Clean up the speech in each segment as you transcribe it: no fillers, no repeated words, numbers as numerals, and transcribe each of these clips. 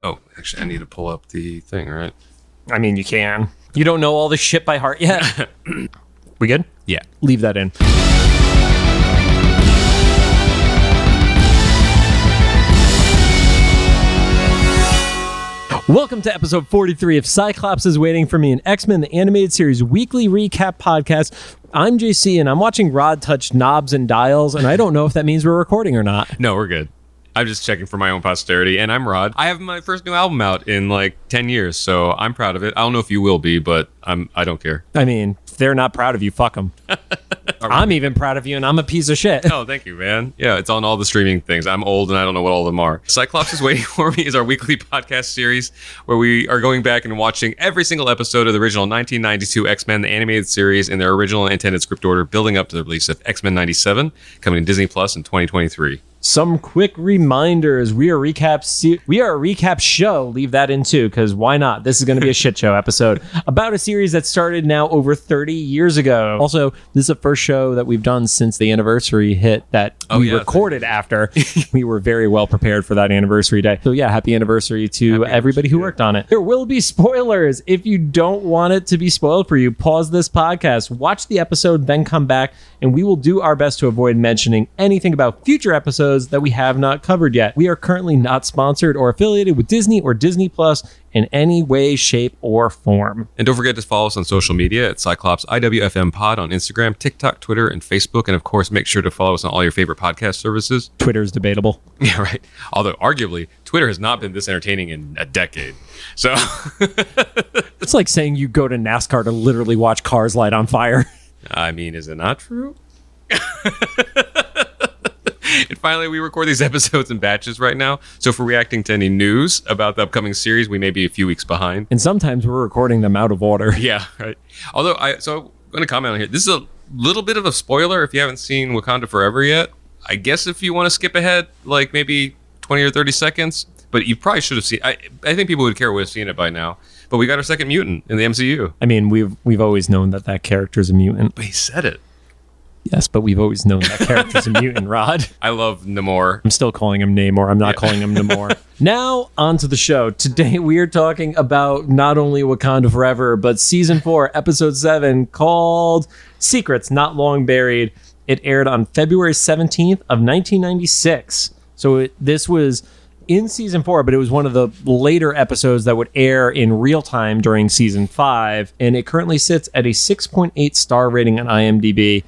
Oh, actually, I need to pull up the thing, right? I mean, you can. You don't know all this shit by heart yet. We good? Yeah. Leave that in. Welcome to episode 43 of Cyclops is Waiting for Me, an X-Men the Animated Series weekly recap podcast. I'm JC, and I'm watching Rod touch knobs and dials, and I don't know if that means we're recording or not. No, we're good. I'm just checking for my own posterity, and I'm Rod. I have my first new album out in like 10 years, so I'm proud of it. I don't know if you will be, but I don't care. I mean, if they're not proud of you, fuck them. I'm even proud of you, and I'm a piece of shit. Oh, thank you, man. Yeah, it's on all the streaming things. I'm old, and I don't know what all of them are. Cyclops is Waiting for Me is our weekly podcast series where we are going back and watching every single episode of the original 1992 X-Men the Animated Series in their original intended script order, building up to the release of X-Men 97, coming to Disney Plus in 2023. Some quick reminders. We are a recap show. Leave that in too, because why not? This is going to be a shit show episode about a series that started now over 30 years ago. Also, this is the first show that we've done since the anniversary hit that we recorded after. We were very well prepared for that anniversary day. So yeah, happy anniversary to everybody who worked on it. There will be spoilers. If you don't want it to be spoiled for you, pause this podcast, watch the episode, then come back, and we will do our best to avoid mentioning anything about future episodes that we have not covered yet. We are currently not sponsored or affiliated with Disney or Disney Plus in any way, shape, or form. And don't forget to follow us on social media at Cyclops IWFM Pod on Instagram, TikTok, Twitter, and Facebook. And of course, make sure to follow us on all your favorite podcast services. Twitter is debatable. Yeah, right. Although arguably, Twitter has not been this entertaining in a decade. So it's like saying you go to NASCAR to literally watch cars light on fire. I mean, is it not true? And finally, we record these episodes in batches right now. So if we're reacting to any news about the upcoming series, we may be a few weeks behind. And sometimes we're recording them out of order. Yeah, right. Although, I'm going to comment on here. This is a little bit of a spoiler if you haven't seen Wakanda Forever yet. I guess if you want to skip ahead, like maybe 20 or 30 seconds. But you probably should have seen. I think people would care would have seen it by now. But we got our second mutant in the MCU. I mean, we've always known that character's a mutant. But he said it. Yes, but we've always known that character's a mutant, Rod. I love Namor. I'm still calling him Namor. I'm not calling him Namor. Now, on to the show. Today, we are talking about not only Wakanda Forever, but Season 4, Episode 7, called Secrets Not Long Buried. It aired on February 17th of 1996. So this was in Season 4, but it was one of the later episodes that would air in real time during Season 5. And it currently sits at a 6.8 star rating on IMDb.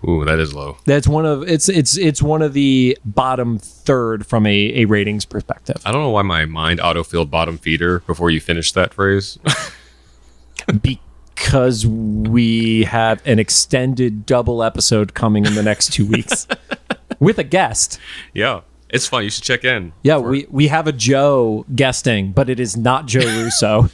Ooh, that is low. That's one of it's one of the bottom third from a ratings perspective. I don't know why my mind autofilled bottom feeder before you finished that phrase. Because we have an extended double episode coming in the next 2 weeks with a guest. Yeah, it's fun. You should check in. Yeah, we have a Joe guesting, but it is not Joe Russo.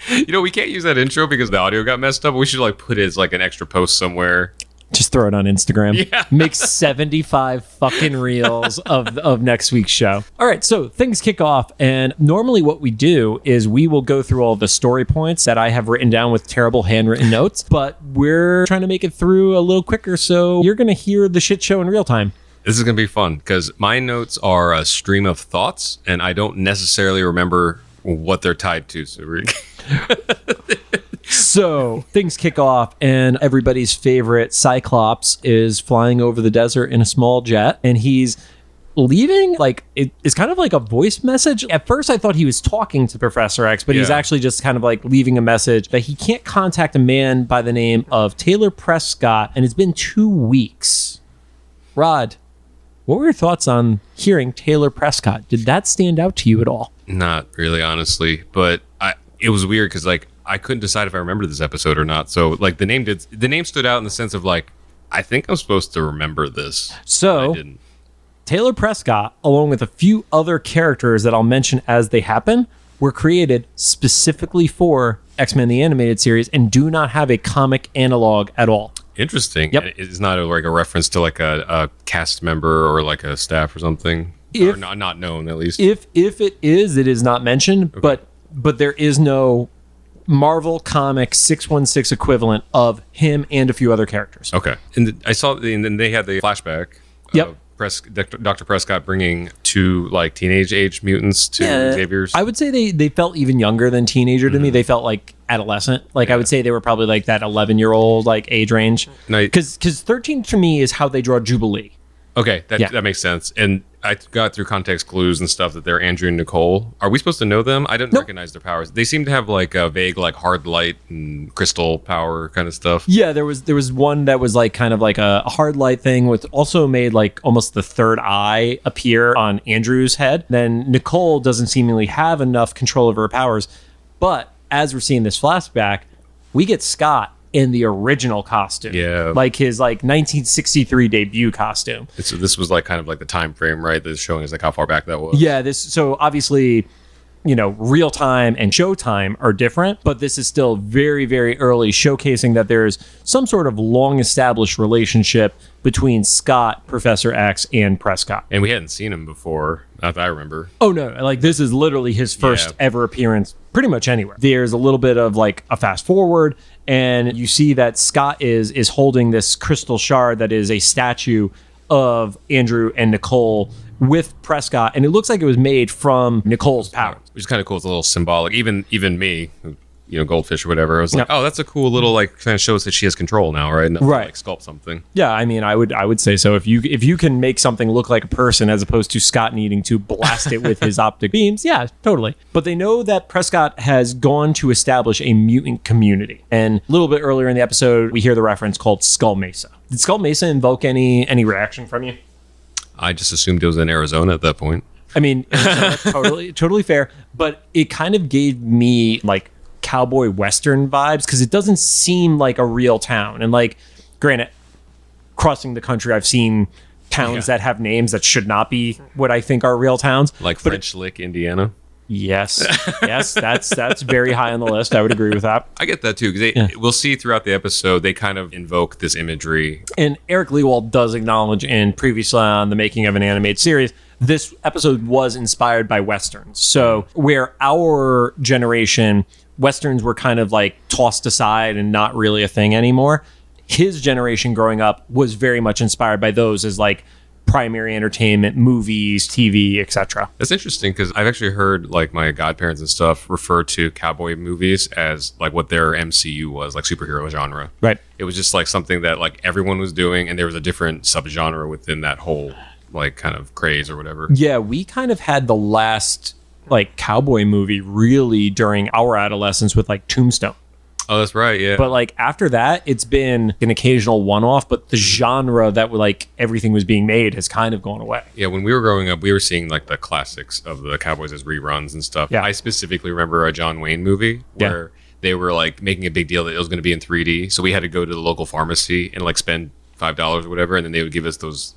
You know, we can't use that intro because the audio got messed up. We should put it as an extra post somewhere. Just throw it on Instagram. Yeah. Make 75 fucking reels of next week's show. All right, so things kick off, and normally what we do is we will go through all the story points that I have written down with terrible handwritten notes, but we're trying to make it through a little quicker, so you're going to hear the shit show in real time. This is going to be fun because my notes are a stream of thoughts, and I don't necessarily remember what they're tied to. So things kick off, and everybody's favorite Cyclops is flying over the desert in a small jet, and he's leaving it's kind of like a voice message. At first I thought he was talking to Professor X, but he's actually just kind of leaving a message that he can't contact a man by the name of Taylor Prescott, and it's been 2 weeks. Rod, what were your thoughts on hearing Taylor Prescott? Did that stand out to you at all? Not really, honestly, but it was weird because I couldn't decide if I remembered this episode or not. So the name stood out in the sense of I think I'm supposed to remember this. So I didn't. Taylor Prescott, along with a few other characters that I'll mention as they happen, were created specifically for X-Men the Animated Series and do not have a comic analog at all. Interesting. Yep. It's not a reference to a cast member or a staff or something. Or not known, at least. If it is not mentioned, okay. but there is no Marvel Comics 616 equivalent of him and a few other characters. Okay. And I saw and then they had the flashback. Yep. Dr. Prescott bringing two like teenage age mutants to Xavier's? I would say they felt even younger than teenager to me. They felt like adolescent. Like I would say they were probably like that 11-year-old like age range. Because 13 to me is how they draw Jubilee. Okay, that makes sense. And I got through context clues and stuff that they're Andrew and Nicole. Are we supposed to know them? I didn't recognize their powers. They seem to have like a vague like hard light and crystal power kind of stuff. Yeah, there was one that was like kind of like a hard light thing with also made like almost the third eye appear on Andrew's head. Then Nicole doesn't seemingly have enough control over her powers. But as we're seeing this flashback, we get Scott in the original costume. Yeah. Like his like 1963 debut costume. So this was like kind of like the time frame, right? That's showing us like how far back that was. Yeah, so obviously, real time and showtime are different, but this is still very, very early, showcasing that there's some sort of long established relationship between Scott, Professor X, and Prescott. And we hadn't seen him before, not that I remember. Oh no, like this is literally his first ever appearance pretty much anywhere. There's a little bit of like a fast forward, and you see that Scott is holding this crystal shard that is a statue of Andrew and Nicole with Prescott, and it looks like it was made from Nicole's power. Which is kind of cool. It's a little symbolic. Even me, goldfish or whatever, I was like, oh, that's a cool little like kind of shows that she has control now, right? And right. Like sculpt something. Yeah, I mean, I would say so. If you can make something look like a person as opposed to Scott needing to blast it with his optic beams, yeah, totally. But they know that Prescott has gone to establish a mutant community. And a little bit earlier in the episode, we hear the reference called Skull Mesa. Did Skull Mesa invoke any reaction from you? I just assumed it was in Arizona at that point. I mean, totally fair. But it kind of gave me like cowboy western vibes because it doesn't seem like a real town. And like, granted, crossing the country, I've seen towns that have names that should not be what I think are real towns. Like French Lick, Indiana. Yes, that's very high on the list. I would agree with that. I get that too, because we'll see throughout the episode, they kind of invoke this imagery. And Eric Lewald does acknowledge in previously on the making of an animated series, this episode was inspired by Westerns. So where our generation, Westerns were kind of like tossed aside and not really a thing anymore, his generation growing up was very much inspired by those as like primary entertainment, movies, TV, etc. That's interesting because I've actually heard like my godparents and stuff refer to cowboy movies as like what their MCU was, like superhero genre. Right. It was just like something that like everyone was doing, and there was a different subgenre within that whole like kind of craze or whatever. Yeah, we kind of had the last like cowboy movie really during our adolescence with like Tombstone. Oh, that's right, yeah. But like after that, it's been an occasional one-off, but the genre that like everything was being made has kind of gone away. Yeah, when we were growing up, we were seeing like the classics of the Cowboys as reruns and stuff. Yeah. I specifically remember a John Wayne movie where they were like making a big deal that it was going to be in 3D. So we had to go to the local pharmacy and like spend $5 or whatever, and then they would give us those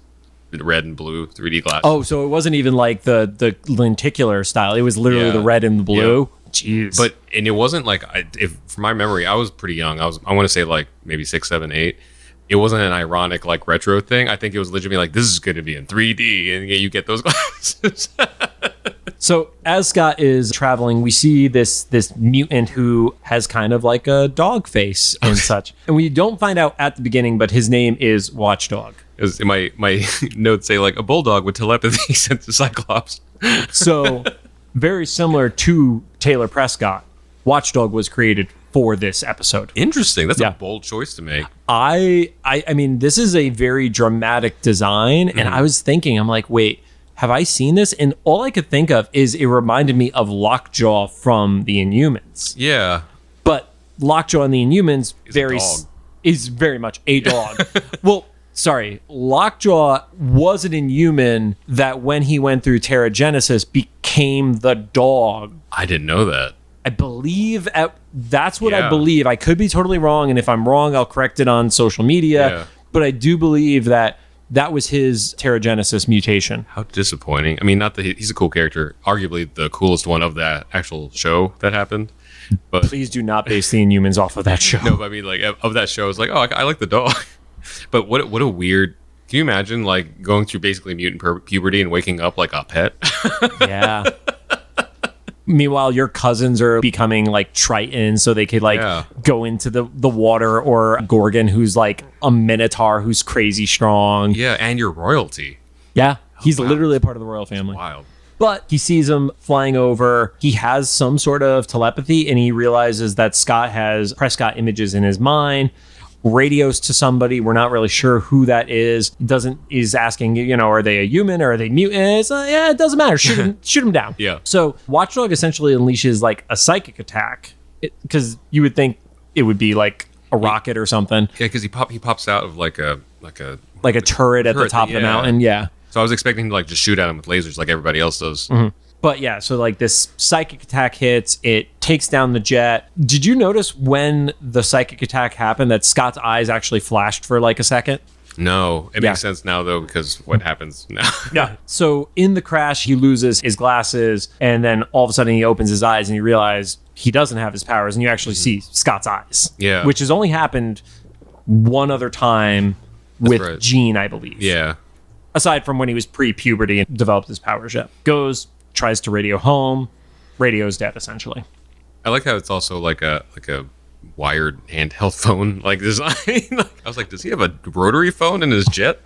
red and blue 3D glasses. Oh, so it wasn't even like the lenticular style. It was literally the red and the blue. Yeah. Jeez. And it wasn't like, if from my memory, I was pretty young. I want to say like maybe 6, 7, 8. It wasn't an ironic like retro thing. I think it was legitimately like, this is going to be in 3D, and you get those glasses. So as Scott is traveling, we see this mutant who has kind of like a dog face and such. And we don't find out at the beginning, but his name is Watchdog. My notes say like a bulldog with telepathy sent to Cyclops. So very similar to Taylor Prescott, Watchdog was created for this episode. Interesting. That's a bold choice to make. I mean, this is a very dramatic design, and I was thinking, I'm like, wait, have I seen this? And all I could think of is it reminded me of Lockjaw from the Inhumans. Yeah. But Lockjaw in the Inhumans is very much a dog. Well, sorry, Lockjaw was an Inhuman that when he went through Terrigenesis became the dog. I didn't know that. I believe that's what I believe. I could be totally wrong, and if I'm wrong, I'll correct it on social media. Yeah. But I do believe that was his Terrigenesis mutation. How disappointing. I mean, not that he's a cool character, arguably the coolest one of that actual show that happened. But please do not base the Inhumans off of that show. No, but I mean, like of that show, it's like, oh, I like the dog. But what a weird. Can you imagine like going through basically mutant puberty and waking up like a pet? Yeah. Meanwhile, your cousins are becoming like Triton, so they could like go into the water, or Gorgon, who's like a minotaur who's crazy strong. Yeah, and your royalty. Yeah, he's wow. literally a part of the royal family. Wild. But he sees him flying over. He has some sort of telepathy, and he realizes that Scott has Prescott images in his mind, radios to somebody. We're not really sure who that is. Is asking, are they a human or are they mutants? Yeah, it doesn't matter. Shoot him down. Yeah. So Watchdog essentially unleashes like a psychic attack, because you would think it would be like a rocket or something. Yeah, because he pops out of like a turret at the top of the mountain. Yeah. So I was expecting him to like just shoot at him with lasers like everybody else does. Mm-hmm. But yeah, so like this psychic attack hits, it takes down the jet. Did you notice when the psychic attack happened that Scott's eyes actually flashed for like a second? No, it makes sense now though, because what happens now? Yeah. So in the crash, he loses his glasses, and then all of a sudden he opens his eyes and you realize he doesn't have his powers, and you actually see Scott's eyes. Yeah. Which has only happened one other time with right. Jean, I believe. Yeah. Aside from when he was pre-puberty and developed his powers yet. Goes, tries to radio home, radio's dead essentially. I like how it's also like a wired handheld phone like design. I was like, does he have a rotary phone in his jet?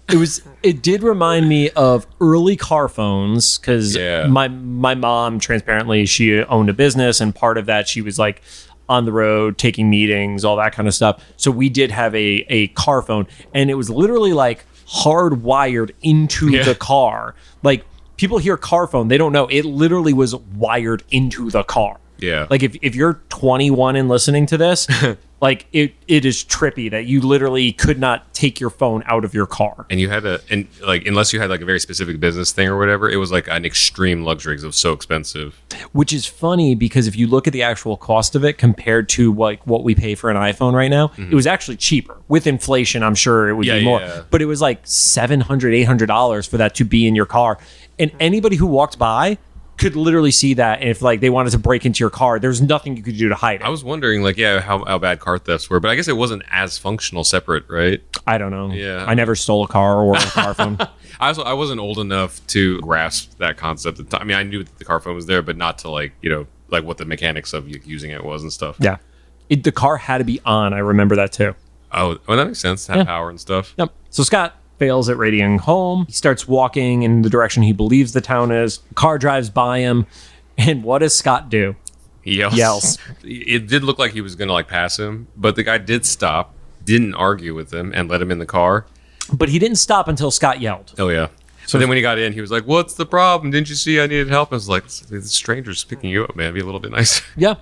It did remind me of early car phones, because my mom, transparently, she owned a business, and part of that she was like on the road taking meetings, all that kind of stuff. So we did have a car phone, and it was literally like hardwired into the car. Like, people hear car phone, they don't know it literally was wired into the car. Yeah. Like if you're 21 and listening to this, like it is trippy that you literally could not take your phone out of your car. And you had unless you had like a very specific business thing or whatever, it was like an extreme luxury because it was so expensive. Which is funny, because if you look at the actual cost of it compared to like what we pay for an iPhone right now, it was actually cheaper. With inflation, I'm sure it would be more. Yeah. But it was like $700, $800 for that to be in your car. And anybody who walked by could literally see that, and if like they wanted to break into your car, there's nothing you could do to hide it. I was wondering how bad car thefts were, but I guess it wasn't as functional separate, right? I don't know. Yeah. I never stole a car or a car phone. I wasn't old enough to grasp that concept at the time. I mean, I knew that the car phone was there, but not to like what the mechanics of using it was and stuff. Yeah. The car had to be on. I remember that too. Oh, that makes sense. Have power and stuff. Yep. So Scott fails at radioing home. He starts walking in the direction he believes the town is. Car drives by him. And what does Scott do? He yells. It did look like he was going to like pass him, but the guy did stop, didn't argue with him, and let him in the car. But he didn't stop until Scott yelled. Oh, yeah. So then when he got in, he was like, "What's the problem? Didn't you see I needed help?" I was like, "The stranger's picking you up, man. Be a little bit nicer." Yeah.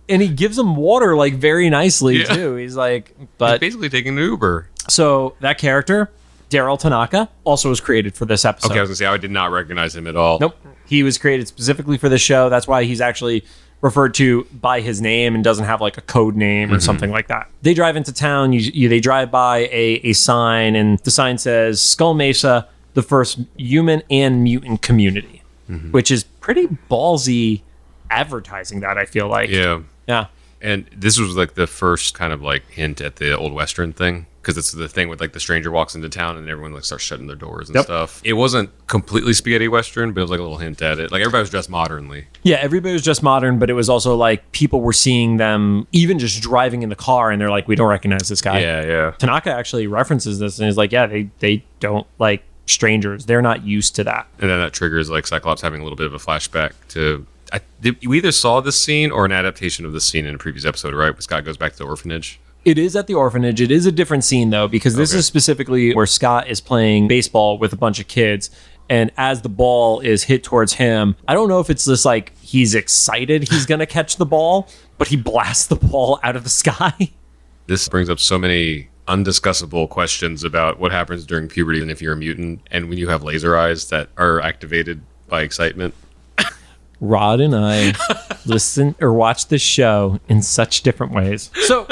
And he gives him water like very nicely too. He's like, he's basically taking an Uber. So that character, Daryl Tanaka, also was created for this episode. Okay, I was gonna say I did not recognize him at all. Nope. He was created specifically for this show. That's why he's actually referred to by his name and doesn't have like a code name or something like that. They drive into town. They drive by a sign, and the sign says Skull Mesa, the first human and mutant community, which is pretty ballsy advertising that, I feel like. Yeah. Yeah. And this was like the first kind of like hint at the old Western thing, because it's the thing with like the stranger walks into town and everyone like starts shutting their doors and stuff. It wasn't completely spaghetti Western, but it was like a little hint at it. Like everybody was dressed modernly. Yeah, everybody was dressed modern, but it was also like people were seeing them even just driving in the car and they're like, we don't recognize this guy. Yeah. Tanaka actually references this and is like, yeah, they don't like strangers. They're not used to that. And then that triggers like Cyclops having a little bit of a flashback to... we either saw this scene or an adaptation of this scene in a previous episode, right? Where Scott goes back to the orphanage. It is at the orphanage. It is a different scene, though, because this is specifically where Scott is playing baseball with a bunch of kids. And as the ball is hit towards him, I don't know if it's just like he's excited he's going to catch the ball, but he blasts the ball out of the sky. This brings up so many undiscussable questions about what happens during puberty and if you're a mutant and when you have laser eyes that are activated by excitement. Rod and I listen or watch this show in such different ways. So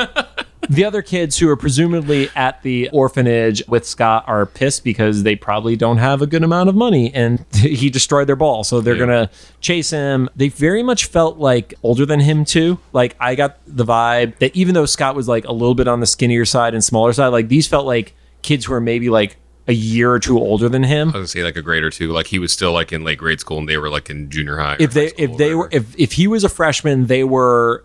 the other kids who are presumably at the orphanage with Scott are pissed because they probably don't have a good amount of money and he destroyed their ball. So they're going to chase him. They very much felt like older than him too. Like I got the vibe that even though Scott was like a little bit on the skinnier side and smaller side, like these felt like kids who are maybe like a year or two older than him. I was gonna say like a grade or two. Like he was still like in late grade school and they were like in junior high. If he was a freshman, they were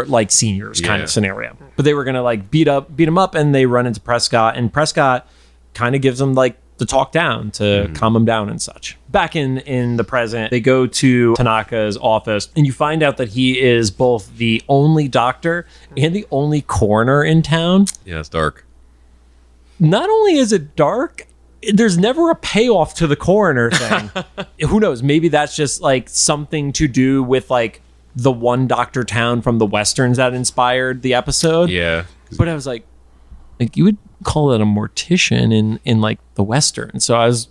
like seniors kind of scenario. But they were gonna like beat him up, and they run into Prescott, and Prescott kind of gives them like to talk down, to calm him down and such. Back in the present, they go to Tanaka's office, and you find out that he is both the only doctor and the only coroner in town. Yeah, it's dark. Not only is it dark, there's never a payoff to the coroner thing. Who knows? Maybe that's just like something to do with like the one doctor town from the Westerns that inspired the episode. Yeah. But I was like you would call it a mortician in like the Western. So I was,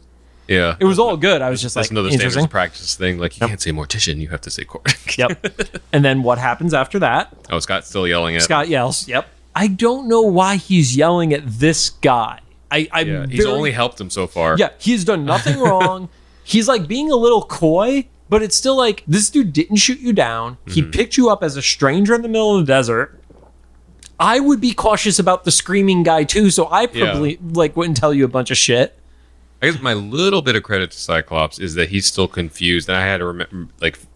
yeah, it was all good. I was just that's like, another interesting. standards practice thing. Like you can't say mortician, you have to say coroner. Yep. And then what happens after that? Oh, Scott's still yelling at Scott yells. Yep. I don't know why he's yelling at this guy. He's only helped him so far. Yeah, he's done nothing wrong. He's like being a little coy, but it's still like, this dude didn't shoot you down. He picked you up as a stranger in the middle of the desert. I would be cautious about the screaming guy too, so I probably wouldn't tell you a bunch of shit. I guess my little bit of credit to Cyclops is that he's still confused, and I had to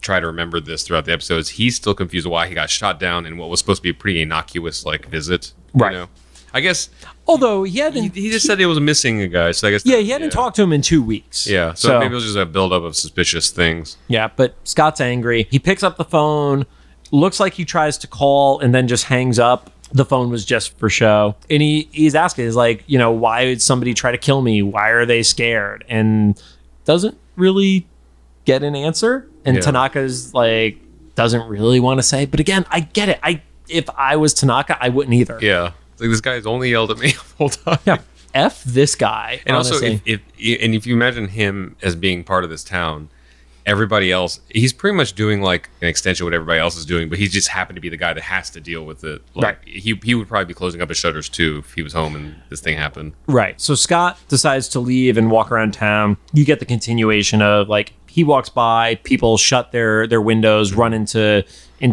try to remember this throughout the episodes. He's still confused why he got shot down in what was supposed to be a pretty innocuous visit. Right. You know? I guess. Although he hadn't, he just said he was missing a guy, so I guess. Yeah, he hadn't talked to him in 2 weeks. Yeah, so maybe it was just a buildup of suspicious things. Yeah, but Scott's angry. He picks up the phone. Looks like he tries to call and then just hangs up. The phone was just for show. And he's asking, is like, why would somebody try to kill me? Why are they scared? And doesn't really get an answer. And Tanaka's like, doesn't really want to say. But again, I get it. If I was Tanaka, I wouldn't either. Yeah. It's like, this guy's only yelled at me the whole time. Yeah. F this guy. And honestly. also, if you imagine him as being part of this town, everybody else, he's pretty much doing like an extension of what everybody else is doing, but he just happened to be the guy that has to deal with it. Like, right. He would probably be closing up his shutters too if he was home and this thing happened. Right. So Scott decides to leave and walk around town. You get the continuation of like, he walks by, people shut their windows, run into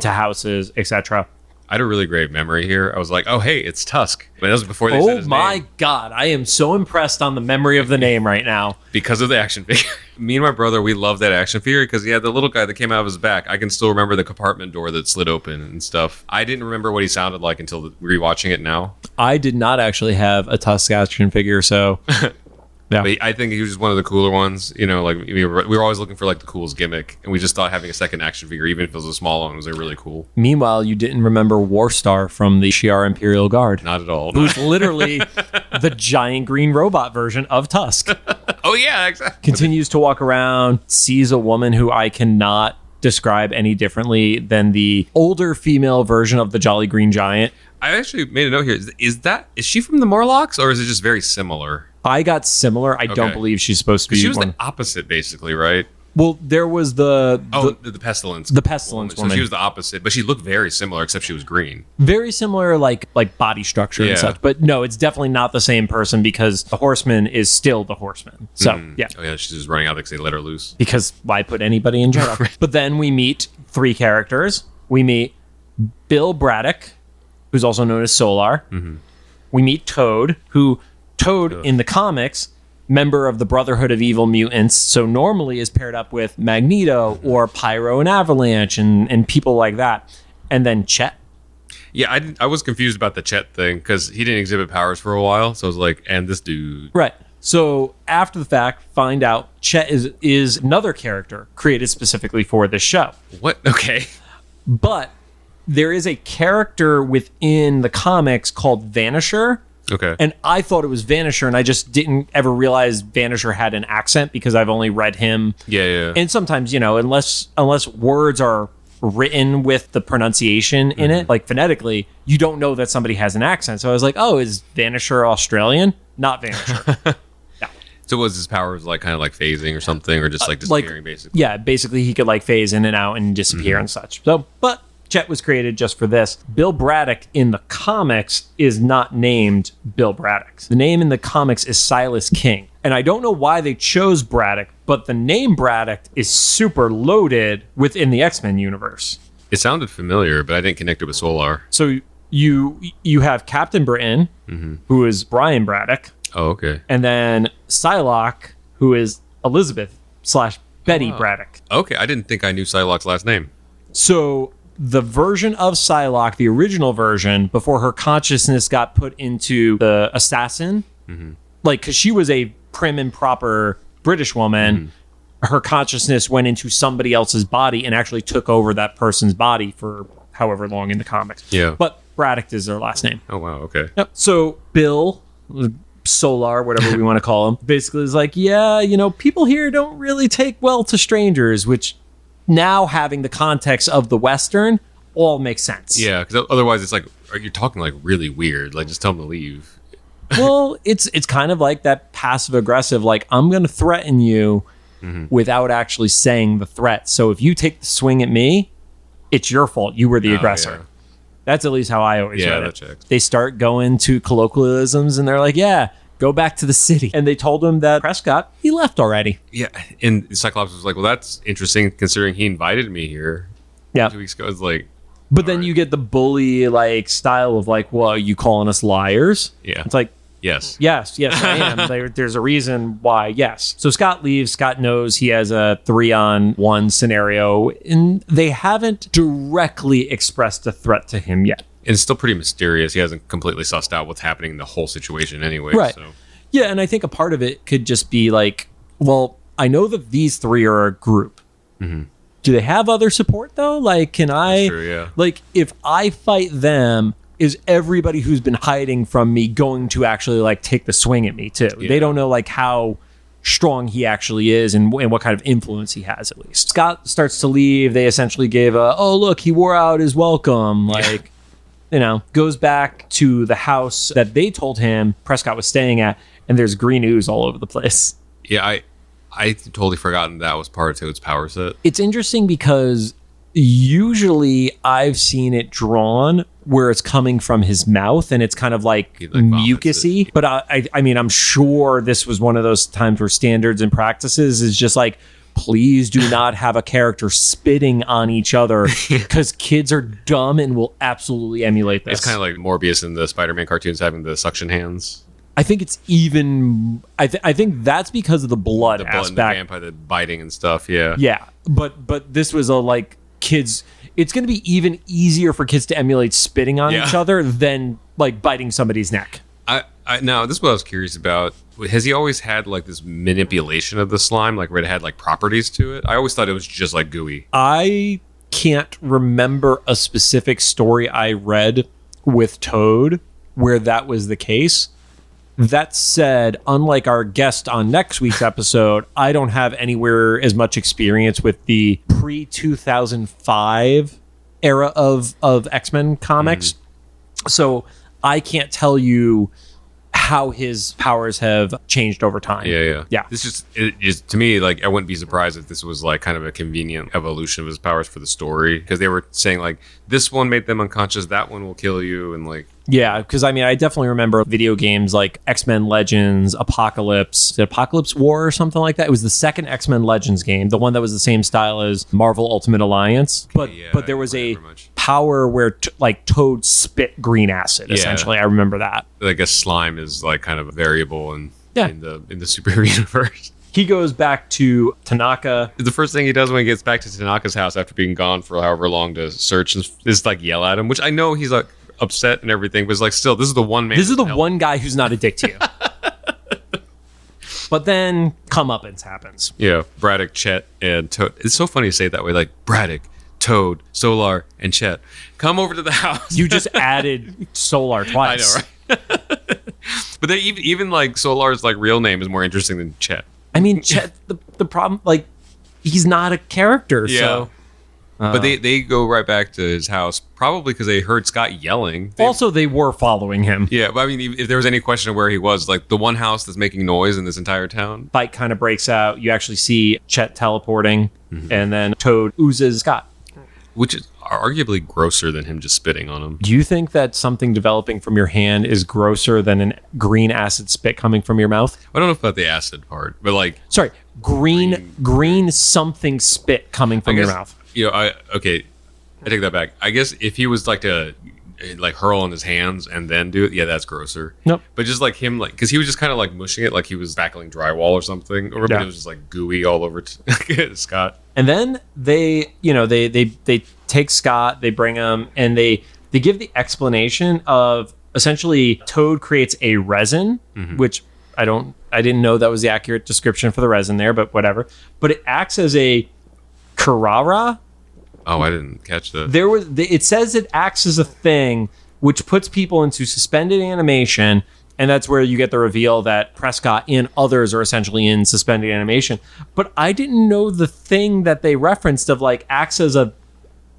houses, etc. I had a really great memory here. I was like, oh, hey, it's Tusk. But that was before they said his name. Oh my God. I am so impressed on the memory of the name right now. Because of the action figure. Me and my brother, we love that action figure because he had the little guy that came out of his back. I can still remember the compartment door that slid open and stuff. I didn't remember what he sounded like until rewatching it now. I did not actually have a Tusk action figure, so... Yeah. But I think he was just one of the cooler ones. We were always looking for like the coolest gimmick, and we just thought having a second action figure, even if it was a small one, was really cool. Meanwhile, you didn't remember Warstar from the Shi'ar Imperial Guard. Not at all. Who's literally the giant green robot version of Tusk. Oh yeah, exactly. Continues to walk around, sees a woman who I cannot describe any differently than the older female version of the Jolly Green Giant. I actually made a note here. Is she from the Morlocks, or is it just very similar? I got similar. I don't believe she's supposed to be. She was the opposite, basically, right? Well, there was the pestilence. The pestilence woman. So she was the opposite, but she looked very similar, except she was green. Very similar, like body structure and such. But no, it's definitely not the same person because the Horseman is still the Horseman. So yeah. Oh yeah, she's just running out because they let her loose. Because why put anybody in jail? But then we meet 3 characters. We meet Bill Braddock, who's also known as Solar. Mm-hmm. We meet Toad, who in the comics, member of the Brotherhood of Evil Mutants, so normally is paired up with Magneto or Pyro and Avalanche and people like that. And then Chet. Yeah, I was confused about the Chet thing because he didn't exhibit powers for a while. So I was like, and this dude. Right. So after the fact, find out Chet is another character created specifically for this show. What? Okay. But there is a character within the comics called Vanisher. Okay. And I thought it was Vanisher, and I just didn't ever realize Vanisher had an accent because I've only read him. Yeah. And sometimes, unless words are written with the pronunciation in it, like phonetically, you don't know that somebody has an accent. So I was like, oh, is Vanisher Australian? Not Vanisher. No. So was his powers kind of like phasing or something, or just disappearing basically? Yeah, basically he could phase in and out and disappear and such. So, but Chet was created just for this. Bill Braddock in the comics is not named Bill Braddock. The name in the comics is Silas King. And I don't know why they chose Braddock, but the name Braddock is super loaded within the X-Men universe. It sounded familiar, but I didn't connect it with Solar. So you have Captain Britain, who is Brian Braddock. Oh, okay. And then Psylocke, who is Elizabeth/Betty Braddock. Okay, I didn't think I knew Psylocke's last name. So the version of Psylocke, the original version, before her consciousness got put into the assassin, because she was a prim and proper British woman, her consciousness went into somebody else's body and actually took over that person's body for however long in the comics. Yeah. But Braddock is their last name. Oh, wow. Okay. Yep. So Bill, Solar, whatever we want to call him, basically is like, yeah, people here don't really take well to strangers, which now having the context of the Western all makes sense. Yeah, because otherwise it's like, you're talking like really weird. Like, just tell them to leave. Well, it's kind of like that passive aggressive, like, I'm going to threaten you without actually saying the threat. So if you take the swing at me, it's your fault. You were the aggressor. Yeah. That's at least how I always read it. Checks. They start going to colloquialisms and they're like, yeah, go back to the city. And they told him that Prescott, he left already. Yeah, and Cyclops was like, well, that's interesting considering he invited me here 2 weeks ago. It's like... But then you get the bully like style of like, well, are you calling us liars? Yeah. It's like, yes, I am. There's a reason why, yes. So Scott leaves. Scott knows he has a 3-on-1 scenario, and they haven't directly expressed a threat to him yet. And it's still pretty mysterious. He hasn't completely sussed out what's happening in the whole situation anyway. Right. So. Yeah, and I think a part of it could just be like, well, I know that these three are a group. Do they have other support, though? Like, can I... True, yeah. Like, if I fight them... is everybody who's been hiding from me going to actually like take the swing at me too? Yeah. They don't know like how strong he actually is and what kind of influence he has, at least. Scott starts to leave. They essentially gave oh, look, he wore out his welcome. Like, goes back to the house that they told him Prescott was staying at, and there's green ooze all over the place. Yeah, I totally forgotten that was part of Toad's power set. It's interesting because usually I've seen it drawn where it's coming from his mouth and it's kind of like mucusy. But I mean, I'm sure this was one of those times where standards and practices is just like, please do not have a character spitting on each other because kids are dumb and will absolutely emulate this. It's kind of like Morbius in the Spider-Man cartoons having the suction hands. I think it's even... I think that's because of the blood aspect. And the vampire, the biting and stuff, yeah. Yeah, but this was a like kids... It's going to be even easier for kids to emulate spitting on each other than like biting somebody's neck. Now, this is what I was curious about. Has he always had like this manipulation of the slime, like where it had like properties to it? I always thought it was just like gooey. I can't remember a specific story I read with Toad where that was the case. That said, unlike our guest on next week's episode, I don't have anywhere as much experience with the pre-2005 era of X-Men comics. So I can't tell you how his powers have changed over time. Yeah. This just to me, like, I wouldn't be surprised if this was like kind of a convenient evolution of his powers for the story, because they were saying like this one made them unconscious, that one will kill you, and like. Yeah, because I mean, I definitely remember video games like X-Men Legends, Apocalypse, Apocalypse War or something like that. It was the second X-Men Legends game, the one that was the same style as Marvel Ultimate Alliance. But there was a power where Toad spit green acid, essentially. I remember that. I guess slime is like kind of a variable in the superhero universe. He goes back to Tanaka. The first thing he does when he gets back to Tanaka's house after being gone for however long to search is like yell at him, which I know he's like upset and everything, but it's like, still, this is the one man. This is the one guy who's not a dick to you. But then comeuppance happens. Yeah, Braddock, Chet, and Toad. It's so funny to say it that way, like Braddock, Toad, Solar, and Chet. Come over to the house. You just added Solar twice. I know, right? But they even like Solar's like real name is more interesting than Chet. I mean, Chet, the problem, like, he's not a character, so... But they go right back to his house, probably because they heard Scott yelling. They were following him. Yeah, but I mean, if there was any question of where he was, like the one house that's making noise in this entire town. Fight kind of breaks out. You actually see Chet teleporting, and then Toad oozes Scott. Which is arguably grosser than him just spitting on him. Do you think that something developing from your hand is grosser than a green acid spit coming from your mouth? I don't know about the acid part, but like... Sorry, green something spit coming from your mouth. You know, I take that back. I guess if he was like to like hurl in his hands and then do it, yeah, that's grosser. Nope. But just like him, like, because he was just kind of like mushing it like he was backling drywall or something, or it was just like gooey all over Scott. And then they take Scott, they bring him, and they give the explanation of essentially Toad creates a resin, which I I didn't know that was the accurate description for the resin there, but whatever. But it acts as a Carrara. Oh, I didn't catch that. It says it acts as a thing which puts people into suspended animation, and that's where you get the reveal that Prescott and others are essentially in suspended animation. But I didn't know the thing that they referenced of like acts as a,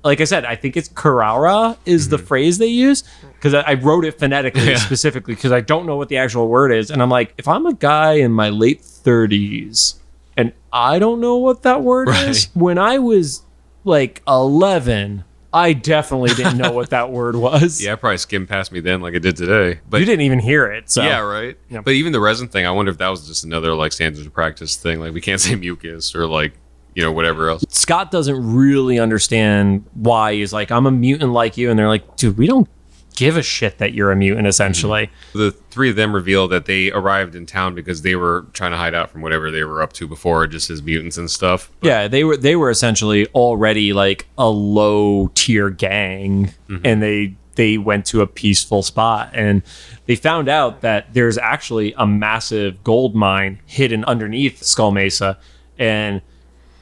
like I said, I think it's Carrara is the phrase they use, because I wrote it phonetically specifically because I don't know what the actual word is. And I'm like, if I'm a guy in my late 30s and I don't know what that word is, when I was like 11, I definitely didn't know what that word was. Yeah, I probably skimmed past me then like I did today. But you didn't even hear it. So. Yeah, right. Yeah. But even the resin thing, I wonder if that was just another like standards of practice thing. Like we can't say mucus or like, you know, whatever else. Scott doesn't really understand why he's like, I'm a mutant like you. And they're like, dude, we don't give a shit that you're a mutant, essentially. The three of them reveal that they arrived in town because they were trying to hide out from whatever they were up to before, just as mutants and stuff. But yeah, they were essentially already like a low tier gang, and they went to a peaceful spot, and they found out that there's actually a massive gold mine hidden underneath Skull Mesa, and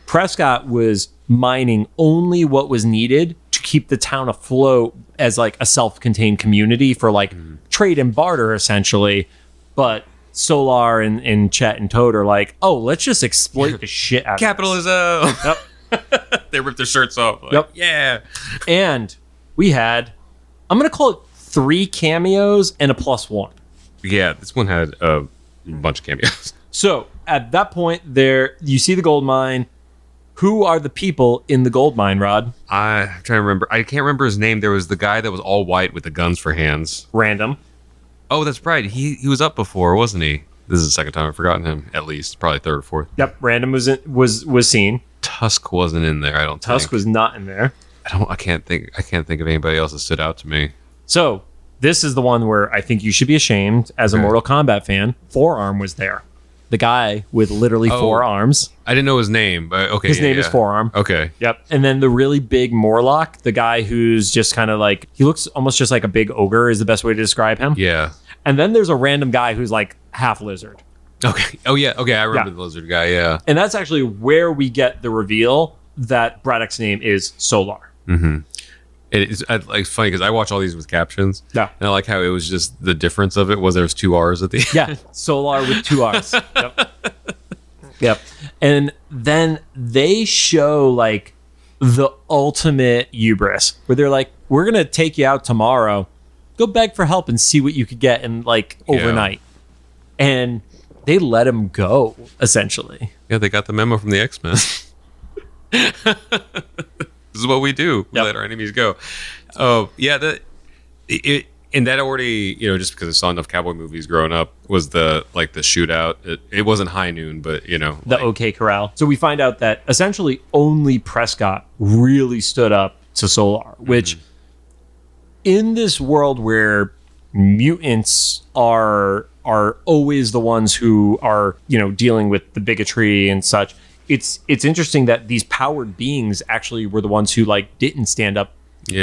Prescott was mining only what was needed to keep the town afloat as like a self-contained community for like trade and barter, essentially. But Solar and Chet and Toad are like, oh, let's just exploit the shit out of capitalism. Yep. They ripped their shirts off. Like, yeah. And we had, I'm going to call it 3 cameos and a +1. Yeah, this one had a bunch of cameos. So at that point there, you see the gold mine. Who are the people in the gold mine, Rod? I'm trying to remember. I can't remember his name. There was the guy that was all white with the guns for hands. Random. Oh, that's right. He was up before, wasn't he? This is the second time I've forgotten him. At least, probably third or fourth. Yep, Random was seen. Tusk wasn't in there. I don't. Tusk was not in there. I can't think of anybody else that stood out to me. So this is the one where I think you should be ashamed as a Mortal Kombat fan. Forearm was there. The guy with literally 4 arms. I didn't know his name, but okay. His name is Forearm. Okay. Yep. And then the really big Morlock, the guy who's just kind of like, he looks almost just like a big ogre is the best way to describe him. Yeah. And then there's a random guy who's like half lizard. Okay. Oh, yeah. Okay. I remember the lizard guy. Yeah. And that's actually where we get the reveal that Braddock's name is Solar. Mm-hmm. It's funny because I watch all these with captions. Yeah. And I like how it was just the difference of it was there's 2 R's at the end. Yeah. Solar with 2 R's. Yep. Yep. And then they show like the ultimate hubris where they're like, we're going to take you out tomorrow. Go beg for help and see what you could get in like overnight. Yeah. And they let him go, essentially. Yeah, they got the memo from the X-Men. This is what we do. We let our enemies go. Oh, yeah. And that already, you know, just because I saw enough cowboy movies growing up, was the shootout. It wasn't high noon, but you know, the OK Corral. So we find out that essentially only Prescott really stood up to Solar, which in this world where mutants are always the ones who are, you know, dealing with the bigotry and such. It's interesting that these powered beings actually were the ones who like didn't stand up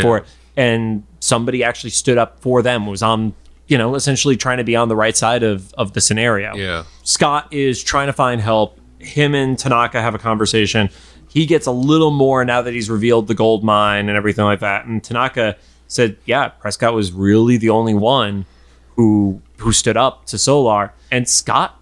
for it. And somebody actually stood up for them, was on, you know, essentially trying to be on the right side of the scenario. Yeah. Scott is trying to find help. Him and Tanaka have a conversation. He gets a little more now that he's revealed the gold mine and everything like that. And Tanaka said, yeah, Prescott was really the only one who stood up to Solar. And Scott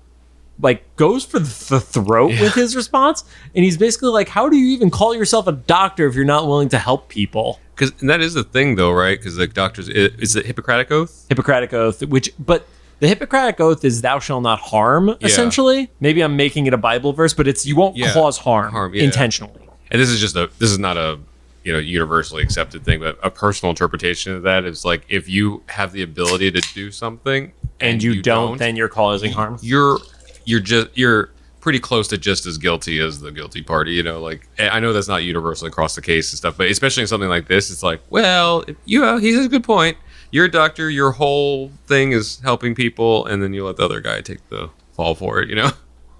like goes for the throat with his response, and he's basically like, how do you even call yourself a doctor if you're not willing to help people? Because that is the thing though, right? Because like doctors, is it Hippocratic Oath? Hippocratic Oath, but the Hippocratic Oath is thou shalt not harm, essentially. Maybe I'm making it a Bible verse, but it's you won't cause harm intentionally. And this is not a, you know, universally accepted thing, but a personal interpretation of that is like, if you have the ability to do something and you don't, then you're causing harm. You're pretty close to just as guilty as the guilty party, you know. Like, I know that's not universally across the case and stuff, but especially in something like this, it's like, well, he has a good point. You're a doctor, your whole thing is helping people, and then you let the other guy take the fall for it, you know.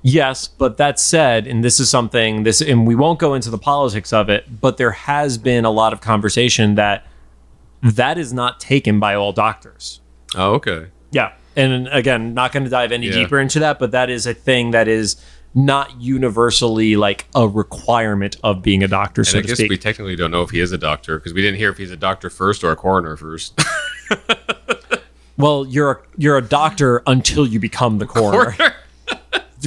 Yes, but that said, and this is something and we won't go into the politics of it, but there has been a lot of conversation that is not taken by all doctors. Oh, okay. Yeah. And again, not going to dive any deeper into that, but that is a thing that is not universally like a requirement of being a doctor, so and I guess we technically don't know if he is a doctor because we didn't hear if he's a doctor first or a coroner first. Well, you're a doctor until you become the coroner.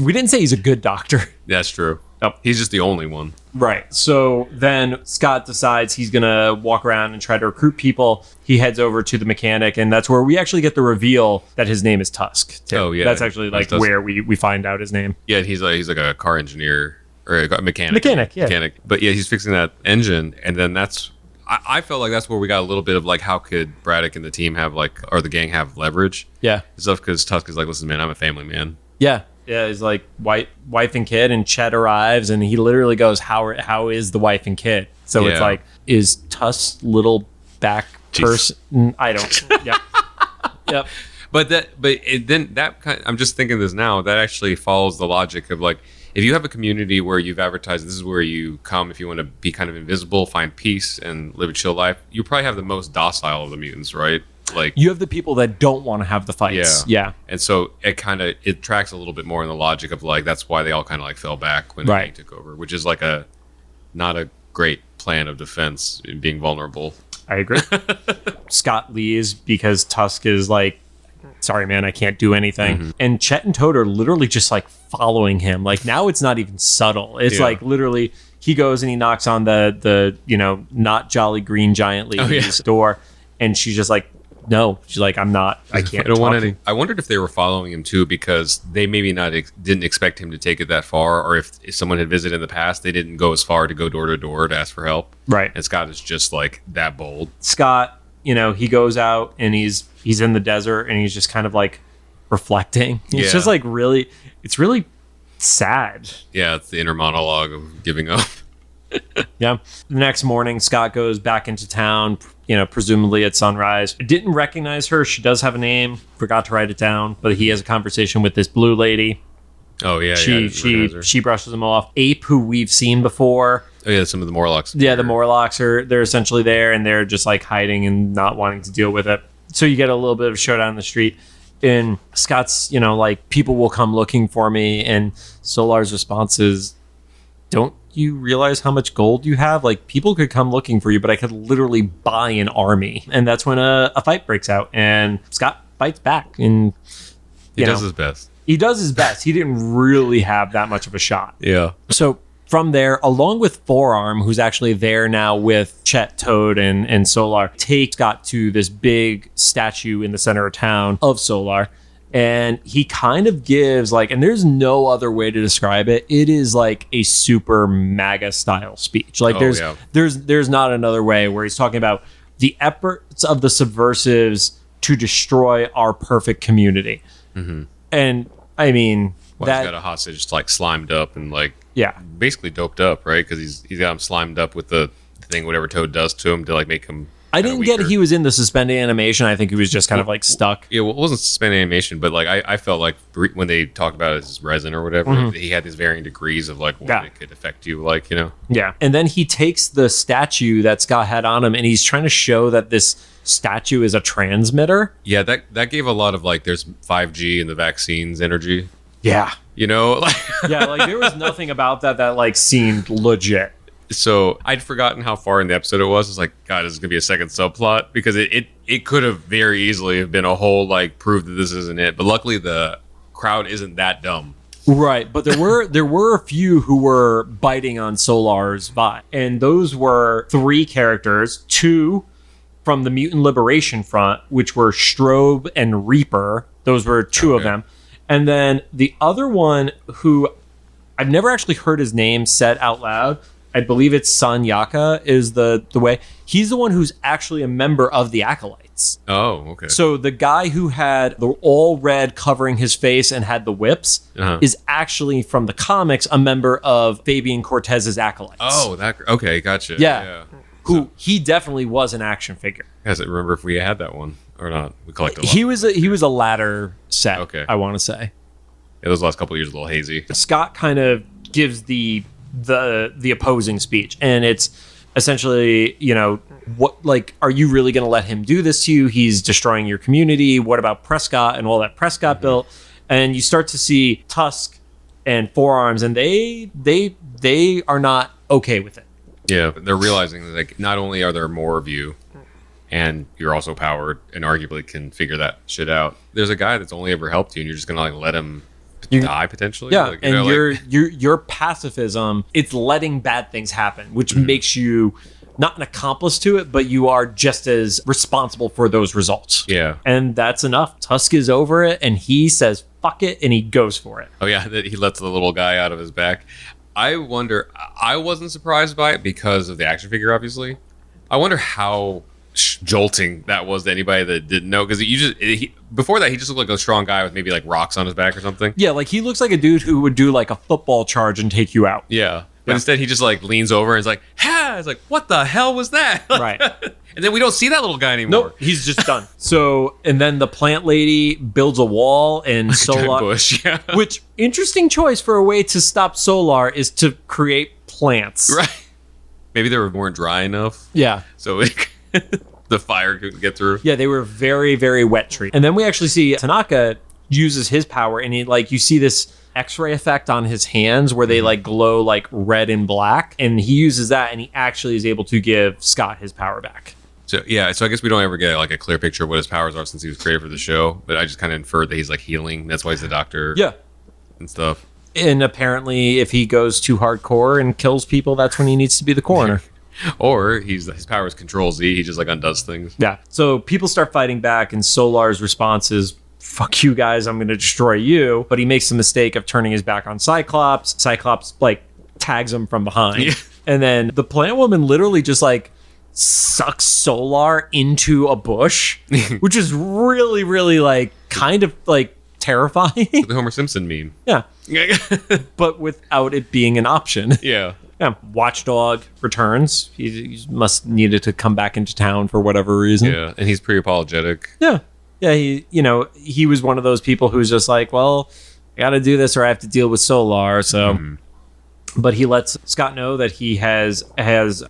We didn't say he's a good doctor. That's true. Oh, he's just the only one. Right. So then Scott decides he's going to walk around and try to recruit people. He heads over to the mechanic, and that's where we actually get the reveal that his name is Tusk, too. Oh, yeah. That's actually like where we find out his name. Yeah, he's like a car engineer or a mechanic. Mechanic. But yeah, he's fixing that engine, and then I felt like that's where we got a little bit of like how could Braddock and the team have like, or the gang have leverage. Yeah. Stuff because Tusk is like, listen, man, I'm a family man. Yeah. Yeah, he's like wife and kid, and Chet arrives, and he literally goes, "How is the wife and kid?" So it's like, is Tusk's little back person? I don't. Yep. I'm just thinking this now. That actually follows the logic of like, if you have a community where you've advertised this is where you come if you want to be kind of invisible, find peace, and live a chill life, you probably have the most docile of the mutants, right? Like you have the people that don't want to have the fights. Yeah. And so it tracks a little bit more in the logic of like that's why they all kind of like fell back when they took over, which is like not a great plan of defense in being vulnerable. I agree. Scott leaves because Tusk is like, sorry man, I can't do anything. Mm-hmm. And Chet and Toad are literally just like following him. Like now it's not even subtle. It's like literally he goes and he knocks on the not Jolly Green Giant Lady's door, and she's just like, no, she's like, I can't. I don't want any. I wondered if they were following him too because they maybe didn't expect him to take it that far, or if someone had visited in the past, they didn't go as far to go door to door to ask for help. Right. And Scott is just like that bold. Scott, he goes out and he's in the desert and he's just kind of like reflecting. It's just like it's really sad. Yeah, it's the inner monologue of giving up. Yeah. The next morning, Scott goes back into town, presumably at sunrise. Didn't recognize her. She does have a name. Forgot to write it down. But he has a conversation with this blue lady. Oh, yeah. She brushes him off. Ape, who we've seen before. Oh, yeah. Some of the Morlocks. Yeah, the Morlocks they're essentially there, and they're just like hiding and not wanting to deal with it. So you get a little bit of a showdown in the street. And Scott's, like, people will come looking for me. And Solar's response is, don't you realize how much gold you have? Like, people could come looking for you, but I could literally buy an army. And that's when a fight breaks out, and Scott fights back, and he does his best. He does his best. He didn't really have that much of a shot. Yeah. So from there, along with Forearm, who's actually there now with Chet, Toad, and Solar, take Scott to this big statue in the center of town of Solar. And he kind of gives and there's no other way to describe it. It is like a super MAGA style speech. Like there's not another way, where he's talking about the efforts of the subversives to destroy our perfect community. Mm-hmm. And I mean, he's got a hostage like slimed up and basically doped up, right? Because he's got him slimed up with the thing, whatever Toad does to him to like make him. I didn't get he was in the suspended animation. I think he was just kind of like stuck. Yeah, well, it wasn't suspended animation, but like I felt like when they talked about it as resin or whatever, mm-hmm. he had these varying degrees of like what it could affect you, Yeah, and then he takes the statue that Scott had on him, and he's trying to show that this statue is a transmitter. Yeah, that gave a lot of like there's 5G and the vaccines energy. Yeah, yeah, like there was nothing about that like seemed legit. So I'd forgotten how far in the episode it was. It's like, God, this is gonna be a second subplot, because it could have very easily have been a whole like prove that this isn't it. But luckily the crowd isn't that dumb. Right, but there were a few who were biting on Solar's vibe, and those were 3 characters, 2 from the Mutant Liberation Front, which were Strobe and Reaper. Those were 2 of them, and then the other one, who I've never actually heard his name said out loud. I believe it's Sanyaka is the way. He's the one who's actually a member of the Acolytes. Oh, okay. So the guy who had the all red covering his face and had the whips is actually from the comics a member of Fabian Cortez's Acolytes. Oh, okay, gotcha. Yeah. Who he definitely was an action figure. I can't remember if we had that one or not. We collected a lot. He was a ladder set, I want to say. Yeah, those last couple of years a little hazy. Scott kind of gives the opposing speech, and it's essentially, what, like, are you really going to let him do this to you? He's destroying your community. What about Prescott and all that Prescott built? And you start to see Tusk and Forearms, and they are not okay with it. Yeah, they're realizing that, like, not only are there more of you, and you're also powered and arguably can figure that shit out. There's a guy that's only ever helped you, and you're just gonna like let him die potentially. Yeah, like, and your pacifism, it's letting bad things happen, which makes you not an accomplice to it, but you are just as responsible for those results. Yeah, and that's enough. Tusk is over it, and he says fuck it, and he goes for it. Oh yeah, that he lets the little guy out of his back. I wonder. I wasn't surprised by it because of the action figure, obviously. I wonder how jolting that was to anybody that didn't know, because before that he just looked like a strong guy with maybe like rocks on his back or something. Yeah, like he looks like a dude who would do like a football charge and take you out. Yeah, but instead he just like leans over and is like, ha! It's like, what the hell was that? Right. And then we don't see that little guy anymore. Nope, he's just done. So, and then the plant lady builds a wall, and Solar bush, yeah. Which, interesting choice for a way to stop Solar is to create plants. Right. Maybe they weren't dry enough. Yeah. So the fire couldn't get through. Yeah, they were very, very wet trees. And then we actually see Tanaka uses his power, and he, like, you see this X-ray effect on his hands where they like glow like red and black, and he uses that, and he actually is able to give Scott his power back. So yeah, so I guess we don't ever get like a clear picture of what his powers are since he was created for the show, but I just kind of inferred that he's like healing. That's why he's the doctor. Yeah. And stuff. And apparently if he goes too hardcore and kills people, that's when he needs to be the coroner. Or his power is Control Z. He just like undoes things. Yeah. So people start fighting back, and Solar's response is, fuck you guys, I'm going to destroy you. But he makes the mistake of turning his back on Cyclops. Cyclops like tags him from behind. Yeah. And then the plant woman literally just like sucks Solar into a bush, which is really, really like kind of like terrifying. The Homer Simpson meme. Yeah. But without it being an option. Yeah. Yeah. Watchdog returns. He must needed to come back into town for whatever reason. Yeah. And he's pretty apologetic. Yeah. Yeah. He was one of those people who's just like, well, I got to do this or I have to deal with Solar. So, but he lets Scott know that he has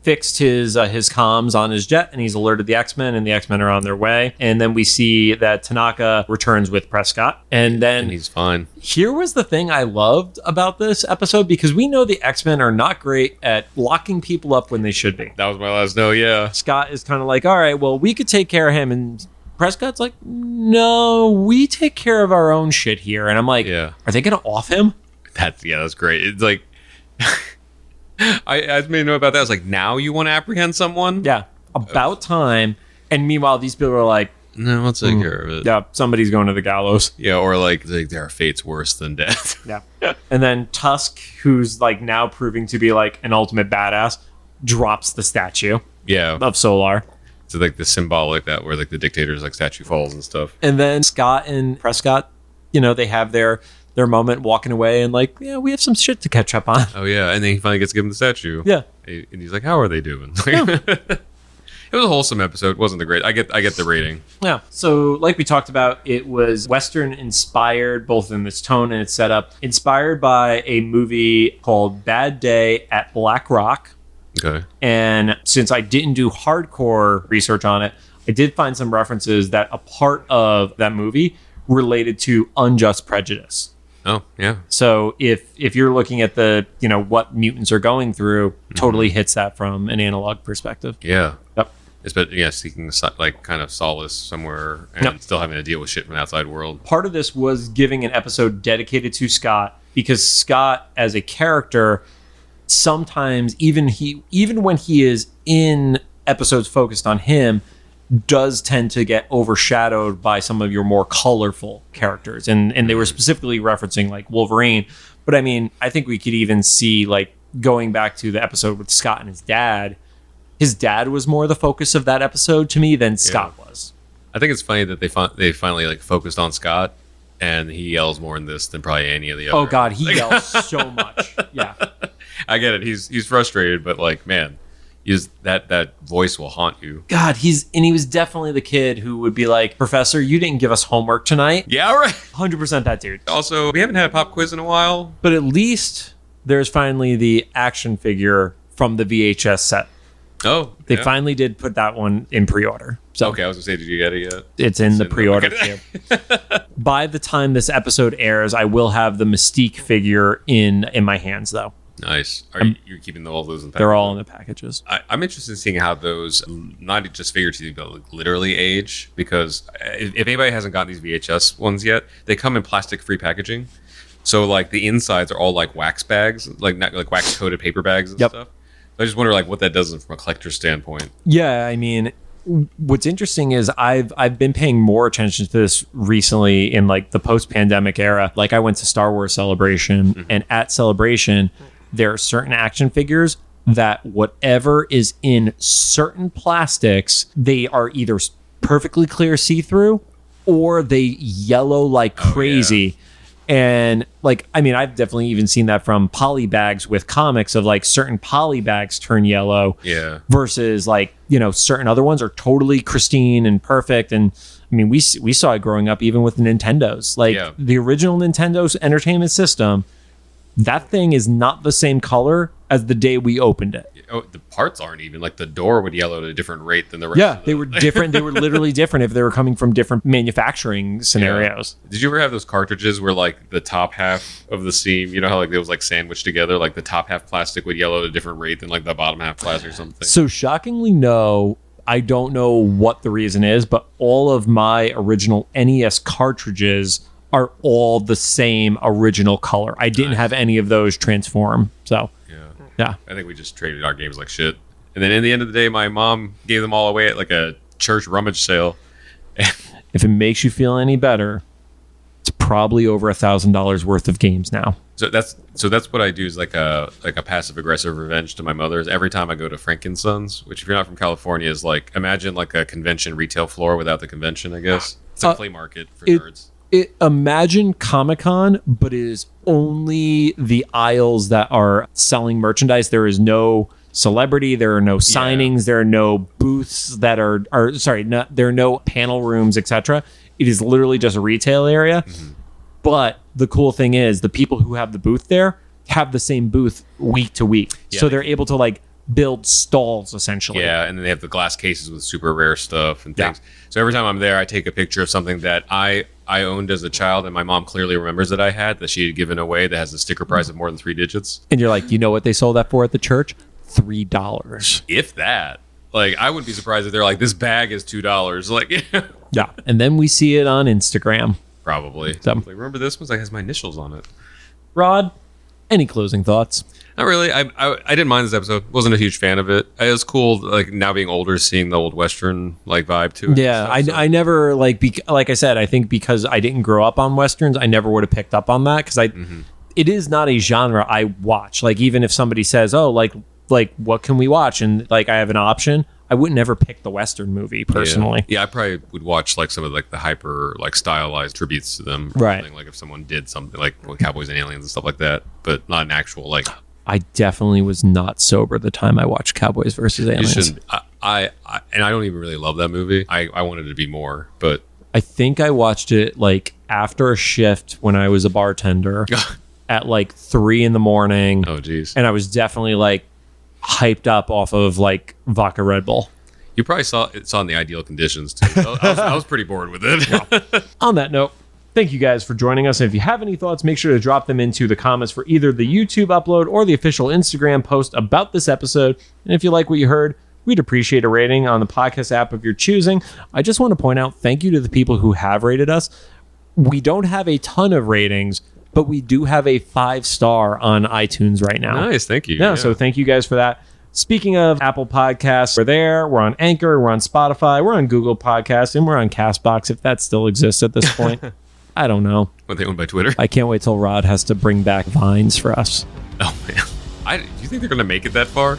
fixed his comms on his jet, and he's alerted the X-Men, and the X-Men are on their way. And then we see that Tanaka returns with Prescott, and then he's fine. Here was the thing I loved about this episode, because we know the X-Men are not great at locking people up when they should be. That was my last note. Yeah. Scott is kind of like, all right, well, we could take care of him, and Prescott's like, no, we take care of our own shit here. And I'm like, are they gonna off him? That's great. It's like, I made a note about that. I was like, now you want to apprehend someone? Yeah, about time. And meanwhile, these people are like, no, let's take care of it. Yeah, somebody's going to the gallows. Yeah, or like there are fates worse than death. Yeah. And then Tusk, who's like now proving to be like an ultimate badass, drops the statue. Yeah. Of Solar. So like the symbolic that where like the dictator's like statue falls and stuff. And then Scott and Prescott, they have their moment walking away, and like, yeah, we have some shit to catch up on. Oh yeah, and then he finally gets to give him the statue. Yeah. And he's like, how are they doing? It was a wholesome episode. It wasn't the great. I get the rating. Yeah. So like we talked about, it was Western inspired, both in its tone and its setup. Inspired by a movie called Bad Day at Black Rock. Okay. And since I didn't do hardcore research on it, I did find some references that a part of that movie related to Unjust Prejudice. Oh, yeah. So if you're looking at the, what mutants are going through, totally hits that from an analog perspective. Yeah. Yep. Seeking like kind of solace somewhere and still having to deal with shit from the outside world. Part of this was giving an episode dedicated to Scott, because Scott as a character, sometimes even when he is in episodes focused on him, does tend to get overshadowed by some of your more colorful characters. And they were specifically referencing like Wolverine. But I mean, I think we could even see like going back to the episode with Scott and his dad. His dad was more the focus of that episode to me than Scott was. I think it's funny that they finally like focused on Scott, and he yells more in this than probably any of the other. Oh God, he yells so much. Yeah. I get it. He's frustrated, but like, man, that voice will haunt you. God, he was definitely the kid who would be like, Professor, you didn't give us homework tonight. Yeah, right. 100% that dude. Also, we haven't had a pop quiz in a while. But at least there's finally the action figure from the VHS set. Oh, They yeah. finally did put that one in pre-order. So Okay, I was gonna say, did you get it yet? it's in the in the- pre-order okay. queue. By the time this episode airs, I will have the Mystique figure in my hands, though. Nice. You're keeping all those in the They're all in the packages. I'm interested in seeing how those, not just figuratively, but like literally age, because if anybody hasn't gotten these VHS ones yet, they come in plastic-free packaging. So like the insides are all like wax bags, like not like wax-coated paper bags and Yep. stuff. I just wonder like what that does from a collector's standpoint. Yeah, I mean, what's interesting is I've been paying more attention to this recently in like the post-pandemic era. Like I went to Star Wars Celebration, and at Celebration, there are certain action figures that whatever is in certain plastics, they are either perfectly clear see-through or they yellow like crazy. And like, I mean, I've definitely even seen that from poly bags with comics of like certain poly bags turn yellow versus like, you know, certain other ones are totally pristine and perfect. And I mean, we saw it growing up even with Nintendos, like the original Nintendo's entertainment system. That thing is not the same color as the day we opened it. Oh, the parts aren't even like the door would yellow at a different rate than the rest. Yeah, they were different. They were literally different if they were coming from different manufacturing scenarios. Yeah. Did you ever have those cartridges where like the top half of the seam, you know how like it was like sandwiched together, like the top half plastic would yellow at a different rate than like the bottom half plastic or something? So shockingly, no. I don't know what the reason is, but all of my original NES cartridges are all the same original color. I didn't have any of those transform. So yeah. I think we just traded our games like shit. And then in the end of the day, my mom gave them all away at like a church rummage sale. If it makes you feel any better, it's probably over $1,000 worth of games now. So that's what I do is like a passive aggressive revenge to my mother. Is every time I go to Frankensons, which if you're not from California is like imagine like a convention retail floor without the convention. I guess it's a flea market for nerds. Imagine Comic-Con, but it is only the aisles that are selling merchandise. There is no celebrity. There are no signings. There are no booths that are there are no panel rooms, etc. It is literally just a retail area. Mm-hmm. But the cool thing is the people who have the booth there have the same booth week to week. Yeah, so they're able to like build stalls essentially. Yeah, and then they have the glass cases with super rare stuff and things. So every time I'm there, I take a picture of something that I owned as a child, and my mom clearly remembers that I had, that she had given away, that has a sticker price of more than 3 digits. And you're like, you know what they sold that for at the church? $3. If that. Like, I wouldn't be surprised if they're like, this bag is $2. Like, yeah. And then we see it on Instagram. Probably. So, like, remember this one? Like, has my initials on it. Rod, any closing thoughts? Not really. I didn't mind this episode. Wasn't a huge fan of it. It was cool, like now being older, seeing the old Western like vibe to it. Yeah, I never like I said, I think because I didn't grow up on Westerns, I never would have picked up on that because it is not a genre I watch. Like even if somebody says, "Oh, like what can we watch?" and like I have an option, I would never pick the Western movie personally. Yeah, I probably would watch like some of like the hyper like stylized tributes to them. Right. Like if someone did something like Cowboys and Aliens and stuff like that, but not an actual like. I definitely was not sober the time I watched Cowboys versus Aliens. You shouldn't. I don't even really love that movie. I wanted it to be more, but I think I watched it like after a shift when I was a bartender at like 3 a.m. Oh geez. And I was definitely like hyped up off of like vodka Red Bull. You probably saw it in the ideal conditions too. I was pretty bored with it. Yeah. On that note, thank you guys for joining us. And if you have any thoughts, make sure to drop them into the comments for either the YouTube upload or the official Instagram post about this episode. And if you like what you heard, we'd appreciate a rating on the podcast app of your choosing. I just want to point out thank you to the people who have rated us. We don't have a ton of ratings, but we do have a 5-star on iTunes right now. Nice, thank you. Yeah, so thank you guys for that. Speaking of Apple Podcasts, we're there. We're on Anchor. We're on Spotify. We're on Google Podcasts. And we're on CastBox, if that still exists at this point. I don't know. What, they owned by Twitter? I can't wait till Rod has to bring back Vines for us. Oh, man. Do you think they're going to make it that far?